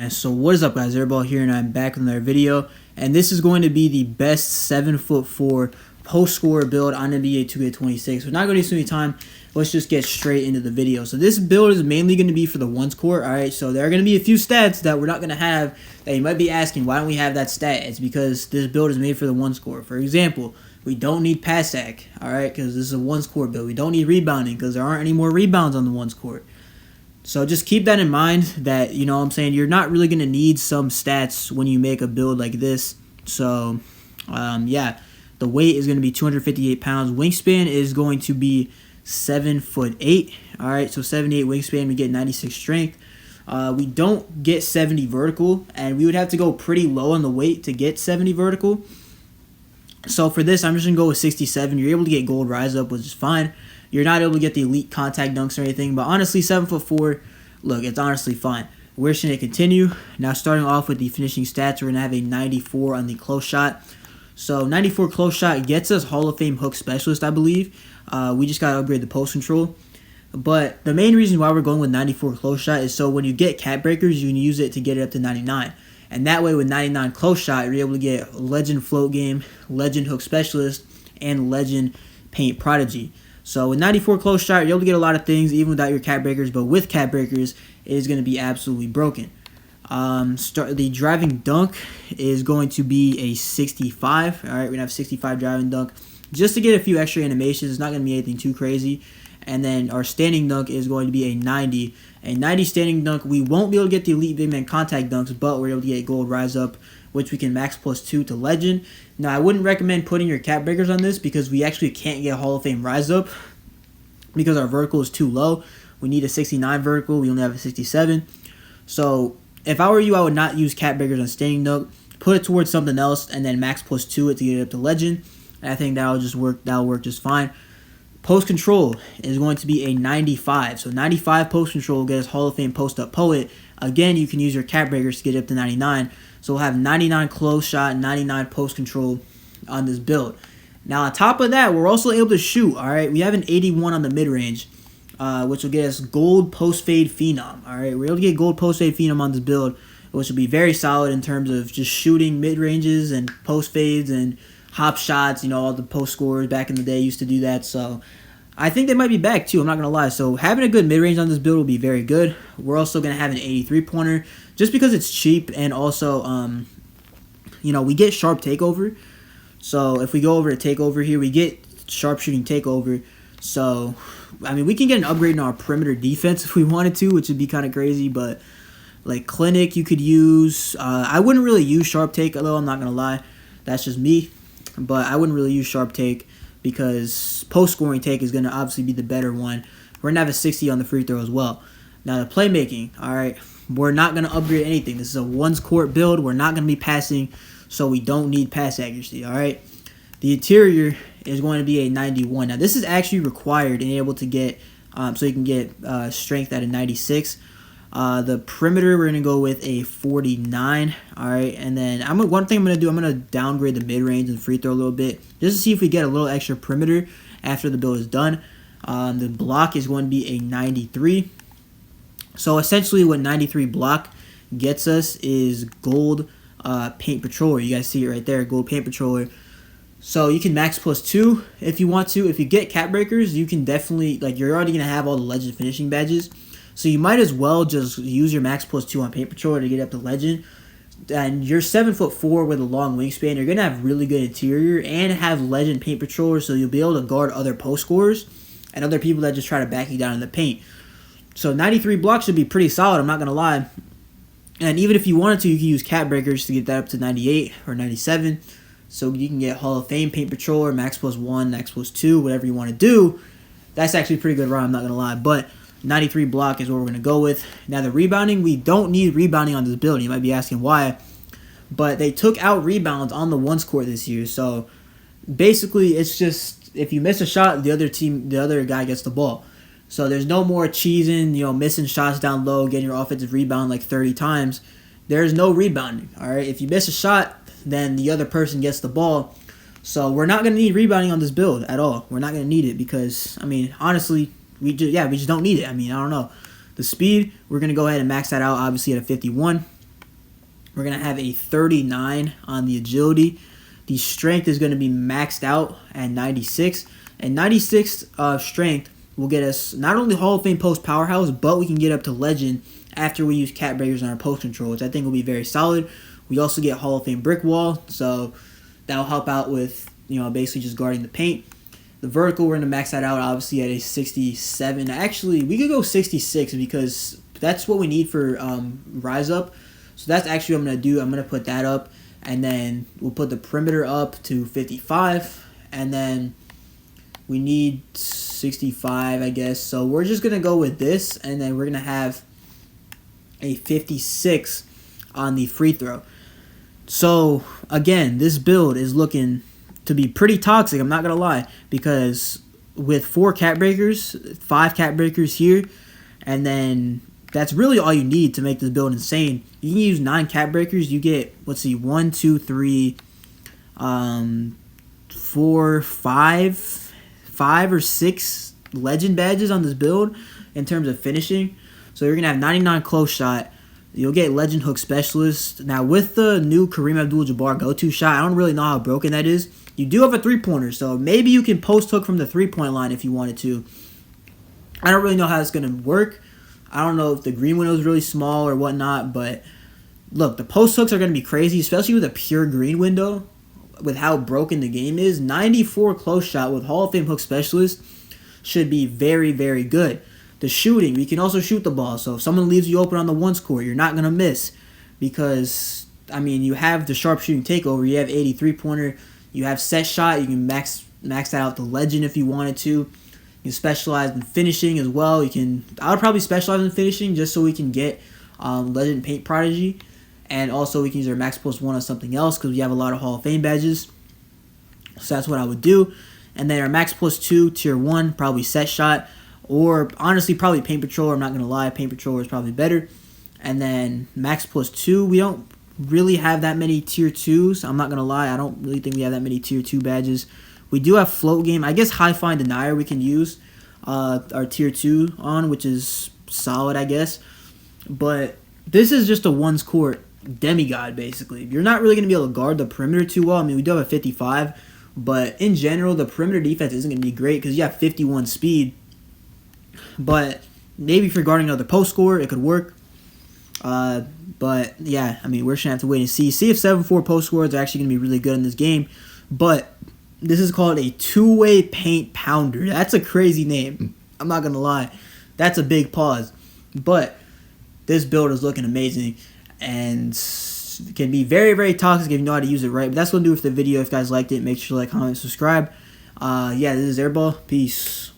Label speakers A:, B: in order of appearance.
A: And so what is up, guys? Airball here, and I'm back with another video. And this is going to be the best 7'4" post scorer build on NBA 2K26. We're not going to waste any time. Let's just get straight into the video. So this build is mainly going to be for the ones court. All right, so there are going to be a few stats that we're not going to have that you might be asking, why don't we have that stat? It's because this build is made for the ones court. For example, we don't need pass ac, all right, because this is a ones court build. We don't need rebounding because there aren't any more rebounds on the ones court. So just keep that in mind that, you know what I'm saying, you're not really going to need some stats when you make a build like this. So, yeah, the weight is going to be 258 pounds. Wingspan is going to be 7'8". All right, so 78 wingspan, we get 96 strength. We don't get 70 vertical, and we would have to go pretty low on the weight to get 70 vertical. So for this, I'm just going to go with 67. You're able to get gold rise up, which is fine. You're not able to get the elite contact dunks or anything, but honestly, 7'4", look, it's honestly fine. We're just going to continue. Now, starting off with the finishing stats, we're going to have a 94 on the close shot. So 94 close shot gets us Hall of Fame hook specialist, I believe. We just got to upgrade the post control. But the main reason why we're going with 94 close shot is so when you get cap breakers, you can use it to get it up to 99. And that way, with 99 close shot, you're able to get legend float game, legend hook specialist, and legend paint prodigy. So with 94 close shot, you're able to get a lot of things even without your cap breakers. But with cap breakers, it is going to be absolutely broken. The driving dunk is going to be a 65. All right, we're going to have 65 driving dunk. Just to get a few extra animations, it's not going to be anything too crazy. And then our standing dunk is going to be a 90. A 90 standing dunk, we won't be able to get the elite big man contact dunks, but we're able to get gold rise up, which we can max +2 to legend. Now, I wouldn't recommend putting your cap breakers on this because we actually can't get Hall of Fame rise up because our vertical is too low. We need a 69 vertical. We only have a 67. So if I were you, I would not use cap breakers on standing dunk. Put it towards something else and then max +2 it to get it up to legend. And I think that'll just work. That'll work just fine. Post control is going to be a 95. So 95 post control will get us Hall of Fame post up poet. Again, you can use your cap breakers to get it up to 99. So we'll have 99 close shot, 99 post control on this build. Now, on top of that, we're also able to shoot. All right, we have an 81 on the mid range, which will get us gold post fade phenom. All right, we're able to get gold post fade phenom on this build, which will be very solid in terms of just shooting mid ranges and post fades and hop shots. You know, all the post scorers back in the day used to do that. So I think they might be back too. I'm not going to lie. So having a good mid range on this build will be very good. We're also going to have an 83 pointer just because it's cheap, and also, you know, we get sharp takeover. So if we go over to takeover here, we get sharpshooting takeover. So, I mean, we can get an upgrade in our perimeter defense if we wanted to, which would be kind of crazy. But like clinic, you could use. I wouldn't really use sharp take, though. I'm not going to lie. That's just me. But I wouldn't really use sharp take because post-scoring take is going to obviously be the better one. We're going to have a 60 on the free throw as well. Now, the playmaking, all right, we're not going to upgrade anything. This is a ones-court build. We're not going to be passing, so we don't need pass accuracy, all right? The interior is going to be a 91. Now, this is actually required and able to get, so you can get strength at a 96. The perimeter, we're going to go with a 49, all right? And then one thing I'm going to do, I'm going to downgrade the mid-range and free throw a little bit just to see if we get a little extra perimeter after the build is done. The block is going to be a 93. So essentially what 93 block gets us is gold paint patroller. You guys see it right there, gold paint patroller. So you can max +2 if you want to. If you get cap breakers, you can definitely, like, you're already going to have all the legend finishing badges. So you might as well just use your max +2 on paint patroller to get up to legend. And you're 7'4" with a long wingspan. You're going to have really good interior and have legend paint patroller, so you'll be able to guard other post scorers and other people that just try to back you down in the paint. So 93 blocks should be pretty solid, I'm not going to lie. And even if you wanted to, you can use cap breakers to get that up to 98 or 97. So you can get Hall of Fame paint patroller, max +1, max +2, whatever you want to do. That's actually a pretty good run, I'm not going to lie. But 93 block is what we're going to go with. Now, the rebounding, we don't need rebounding on this build. You might be asking why. But they took out rebounds on the ones court this year. So basically, it's just if you miss a shot, the other guy gets the ball. So there's no more cheesing, you know, missing shots down low, getting your offensive rebound like 30 times. There's no rebounding, all right? If you miss a shot, then the other person gets the ball. So we're not going to need rebounding on this build at all. We're not going to need it because, I mean, honestly, we just don't need it. I mean, I don't know. The speed, we're going to go ahead and max that out, obviously, at a 51. We're going to have a 39 on the agility. The strength is going to be maxed out at 96. And 96 strength will get us not only Hall of Fame post powerhouse, but we can get up to legend after we use cap breakers on our post control, which I think will be very solid. We also get Hall of Fame brick wall, so that'll help out with, basically just guarding the paint. The vertical, we're going to max that out obviously at a 67. Actually, we could go 66 because that's what we need for rise up. So that's actually what I'm going to do. I'm going to put that up, and then we'll put the perimeter up to 55, and then we need 65, I guess. So we're just going to go with this, and then we're going to have a 56 on the free throw. So, again, this build is looking to be pretty toxic, I'm not going to lie, because with 4 cap breakers, 5 cap breakers here, and then that's really all you need to make this build insane. You can use 9 cap breakers. You get, 1, 2, 3, 4, 5 or 6 legend badges on this build in terms of finishing. So you're going to have 99 close shot. You'll get legend hook specialist. Now with the new Kareem Abdul-Jabbar go-to shot, I don't really know how broken that is. You do have a 3-pointer, so maybe you can post hook from the 3-point line if you wanted to. I don't really know how it's going to work. I don't know if the green window is really small or whatnot, but look, the post hooks are going to be crazy, especially with a pure green window, with how broken the game is. 94 close shot with Hall of Fame hook specialist should be very, very good. The shooting, we can also shoot the ball, so if someone leaves you open on the ones court, you're not going to miss because, you have the sharpshooting takeover, you have 83-pointer, you have set shot, you can max that out to legend if you wanted to. You can specialize in finishing as well. I would probably specialize in finishing just so we can get legend paint prodigy, and also we can use our max plus 1 on something else because we have a lot of Hall of Fame badges. So that's what I would do. And then our max plus 2 tier 1, probably set shot, or honestly probably paint patroller. I'm not gonna lie, paint patroller is probably better. And then max plus 2, we don't really have that many tier 2s. I'm not gonna lie, I don't really think we have that many tier 2 badges. We do have float game. I guess high find denier we can use our tier 2 on, which is solid, I guess. But this is just a ones court demigod basically. You're not really gonna be able to guard the perimeter too well. We do have a 55, but in general the perimeter defense isn't gonna be great because you have 51 speed. But maybe if you're guarding another post scorer, it could work. But yeah, we're just gonna have to wait and see. See if 7-4 post scorers are actually gonna be really good in this game. But this is called a two-way paint pounder. That's a crazy name. I'm not gonna lie. That's a big pause. But this build is looking amazing and can be very, very toxic if you know how to use it right. But that's gonna do it for the video. If you guys liked it, make sure to like, comment, subscribe. Yeah, this is Airball. Peace.